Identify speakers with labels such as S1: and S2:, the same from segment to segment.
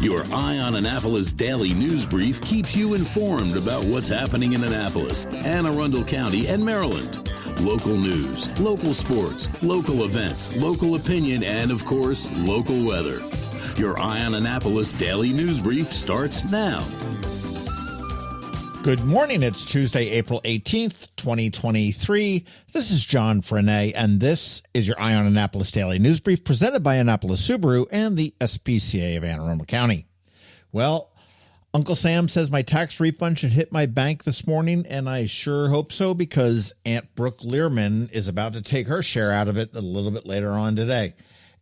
S1: Your Eye on Annapolis daily news brief keeps you informed about what's happening in Annapolis, Anne Arundel County, and Maryland. Local news, local sports, local events, local opinion, and, of course, local weather. Your Eye on Annapolis daily news brief starts now.
S2: Good morning. It's Tuesday, April 18th, 2023. This is John Frenaye, and this is your Eye on Annapolis Daily News Brief presented by Annapolis Subaru and the SPCA of Anne Arundel County. Well, Uncle Sam says my tax refund should hit my bank this morning, and I sure hope so because Aunt Brooke Learman is about to take her share out of it a little bit later on today.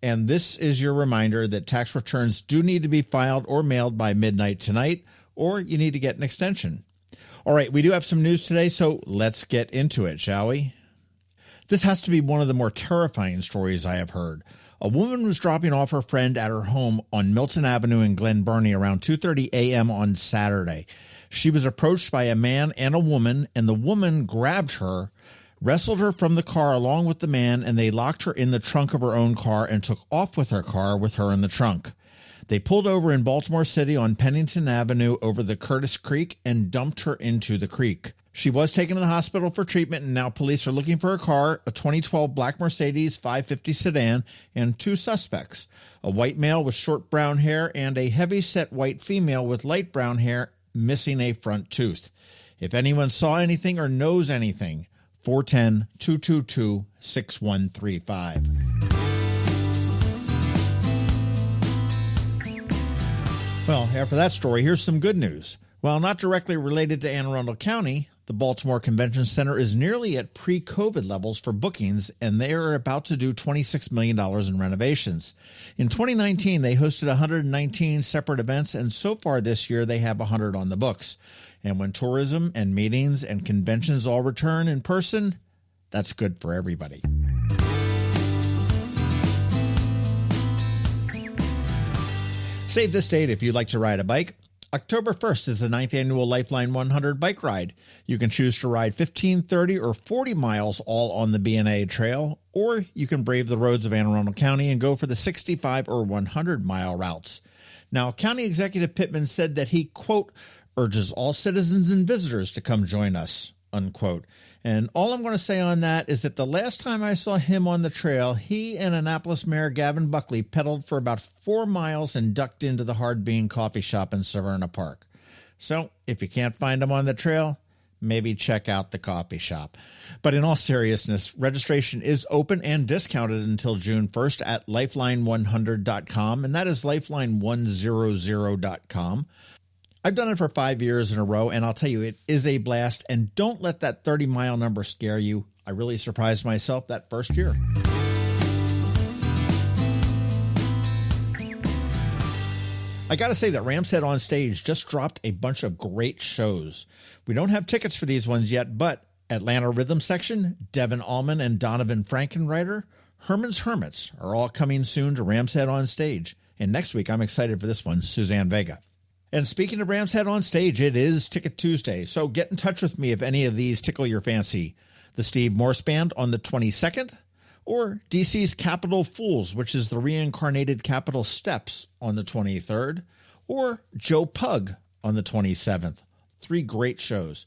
S2: And this is your reminder that tax returns do need to be filed or mailed by midnight tonight, or you need to get an extension. All right, we do have some news today, so let's get into it, shall we? This has to be one of the more terrifying stories I have heard. A woman was dropping off her friend at her home on Milton Avenue in Glen Burnie around 2:30 a.m. on Saturday. She was approached by a man and a woman, and the woman grabbed her, wrestled her from the car along with the man, and they locked her in the trunk of her own car and took off with her car with her in the trunk. They pulled over in Baltimore City on Pennington Avenue over the Curtis Creek and dumped her into the creek. She was taken to the hospital for treatment, and now police are looking for her car, a 2012 black Mercedes 550 sedan, and two suspects, a white male with short brown hair and a heavy-set white female with light brown hair missing a front tooth. If anyone saw anything or knows anything, 410-222-6135. Well, after that story, here's some good news. While not directly related to Anne Arundel County, the Baltimore Convention Center is nearly at pre-COVID levels for bookings, and they are about to do $26 million in renovations. In 2019, they hosted 119 separate events, and so far this year, they have 100 on the books. And when tourism and meetings and conventions all return in person, that's good for everybody. Save this date if you'd like to ride a bike. October 1st is the 9th Annual Lifeline 100 bike ride. You can choose to ride 15, 30, or 40 miles all on the B&A Trail, or you can brave the roads of Anne Arundel County and go for the 65 or 100-mile routes. Now, County Executive Pittman said that he, quote, urges all citizens and visitors to come join us, unquote. And all I'm going to say on that is that the last time I saw him on the trail, he and Annapolis Mayor Gavin Buckley pedaled for about 4 miles and ducked into the Hard Bean Coffee Shop in Severna Park. So if you can't find him on the trail, maybe check out the coffee shop. But in all seriousness, registration is open and discounted until June 1st at lifeline100.com, and that is lifeline100.com. I've done it for 5 years in a row, and I'll tell you, it is a blast, and don't let that 30-mile number scare you. I really surprised myself that first year. I got to say that Ram's Head on Stage just dropped a bunch of great shows. We don't have tickets for these ones yet, but Atlanta Rhythm Section, Devin Allman and Donovan Frankenreiter, Herman's Hermits are all coming soon to Ram's Head on Stage. And next week, I'm excited for this one, Suzanne Vega. And speaking of Ram's Head on Stage, it is Ticket Tuesday, so get in touch with me if any of these tickle your fancy. The Steve Morse Band on the 22nd, or DC's Capitol Fools, which is the reincarnated Capitol Steps, on the 23rd, or Joe Pug on the 27th. 3 great shows.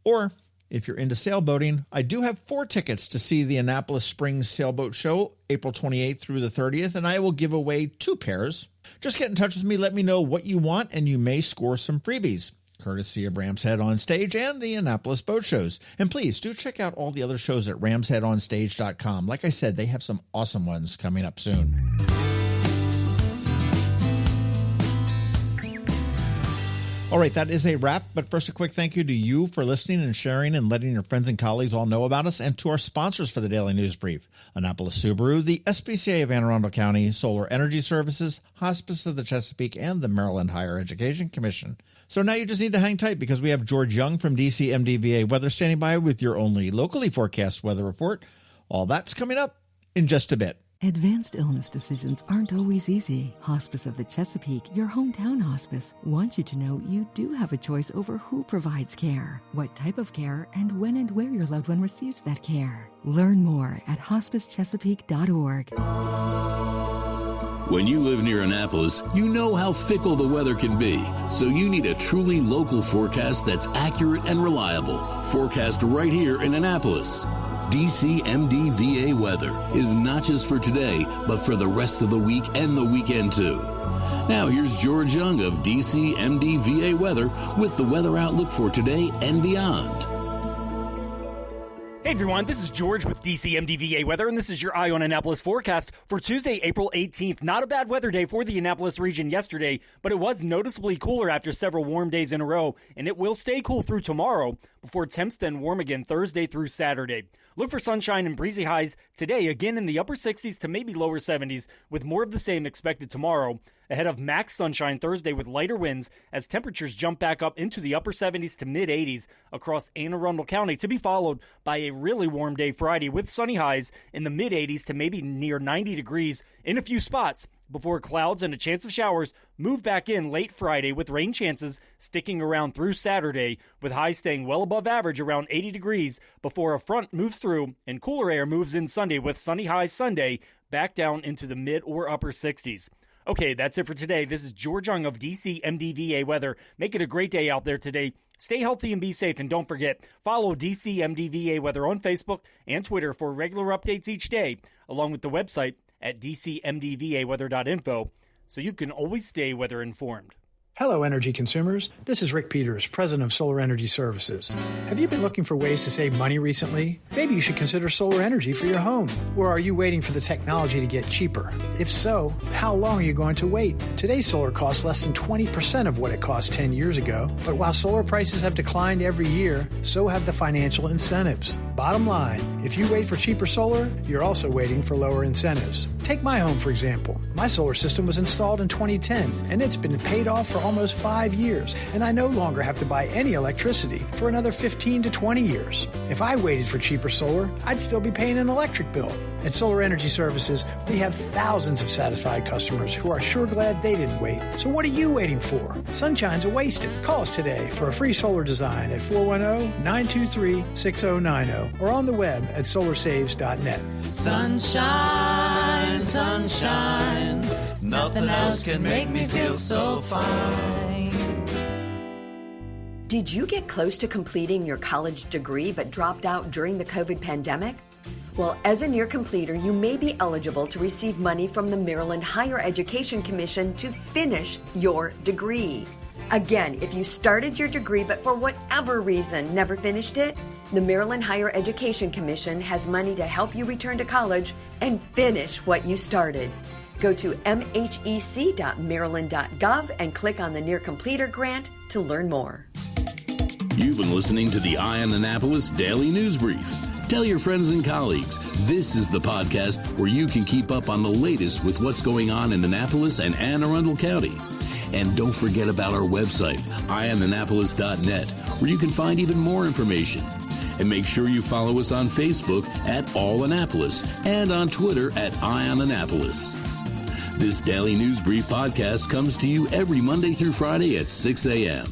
S2: Or, if you're into sailboating, I do have 4 tickets to see the Annapolis Springs Sailboat Show, April 28th through the 30th, and I will give away 2 pairs. Just get in touch with me, let me know what you want, and you may score some freebies, courtesy of Ram's Head on Stage and the Annapolis Boat Shows. And please do check out all the other shows at ramsheadonstage.com. Like I said, they have some awesome ones coming up soon. All right, that is a wrap, but first a quick thank you to you for listening and sharing and letting your friends and colleagues all know about us, and to our sponsors for the Daily News Brief, Annapolis Subaru, the SPCA of Anne Arundel County, Solar Energy Services, Hospice of the Chesapeake, and the Maryland Higher Education Commission. So now you just need to hang tight because we have George Young from DC MDVA Weather standing by with your only locally forecast weather report. All that's coming up in just a bit.
S3: Advanced illness decisions aren't always easy. Hospice of the Chesapeake, your hometown hospice, wants you to know you do have a choice over who provides care, what type of care, and when and where your loved one receives that care. Learn more at hospicechesapeake.org.
S1: When you live near Annapolis, you know how fickle the weather can be, so you need a truly local forecast that's accurate and reliable. Forecast right here in Annapolis. DCMDVA weather is not just for today, but for the rest of the week and the weekend too. Now here's George Young of DCMDVA weather with the weather outlook for today and beyond.
S4: Hey everyone, this is George with DCMDVA Weather, and this is your Eye on Annapolis forecast for Tuesday, April 18th. Not a bad weather day for the Annapolis region yesterday, but it was noticeably cooler after several warm days in a row, and it will stay cool through tomorrow before temps then warm again Thursday through Saturday. Look for sunshine and breezy highs today, again in the upper 60s to maybe lower 70s, with more of the same expected tomorrow. Ahead of max sunshine Thursday with lighter winds as temperatures jump back up into the upper 70s to mid 80s across Anne Arundel County, to be followed by a really warm day Friday with sunny highs in the mid 80s to maybe near 90 degrees in a few spots, before clouds and a chance of showers move back in late Friday, with rain chances sticking around through Saturday, with highs staying well above average around 80 degrees before a front moves through and cooler air moves in Sunday, with sunny highs Sunday back down into the mid or upper 60s. Okay, that's it for today. This is George Young of DCMDVA Weather. Make it a great day out there today. Stay healthy and be safe, and don't forget, follow DCMDVA Weather on Facebook and Twitter for regular updates each day, along with the website at dcmdvaweather.info, so you can always stay weather informed.
S5: Hello, energy consumers. This is Rick Peters, president of Solar Energy Services. Have you been looking for ways to save money recently? Maybe you should consider solar energy for your home. Or are you waiting for the technology to get cheaper? If so, how long are you going to wait? Today's solar costs less than 20% of what it cost 10 years ago. But while solar prices have declined every year, so have the financial incentives. Bottom line, if you wait for cheaper solar, you're also waiting for lower incentives. Take my home, for example. My solar system was installed in 2010, and it's been paid off for almost 5 years, and I no longer have to buy any electricity for another 15 to 20 years. If I waited for cheaper solar, I'd still be paying an electric bill. At Solar Energy Services, we have thousands of satisfied customers who are sure glad they didn't wait. So what are you waiting for? Sunshine's a wasted. Call us today for a free solar design at 410-923-6090 or on the web at solarsaves.net.
S6: Sunshine, sunshine, nothing else can make me feel so fine.
S7: Did you get close to completing your college degree but dropped out during the COVID pandemic? Well, as a near completer, you may be eligible to receive money from the Maryland Higher Education Commission to finish your degree. Again, if you started your degree but for whatever reason never finished it, the Maryland Higher Education Commission has money to help you return to college and finish what you started. Go to mhec.maryland.gov and click on the Near Completer grant to learn more.
S1: You've been listening to the Eye on Annapolis Daily News Brief. Tell your friends and colleagues, this is the podcast where you can keep up on the latest with what's going on in Annapolis and Anne Arundel County. And don't forget about our website, eyeonannapolis.net, where you can find even more information. And make sure you follow us on Facebook at All Annapolis and on Twitter at Eye on Annapolis. This Daily News Brief podcast comes to you every Monday through Friday at 6 a.m.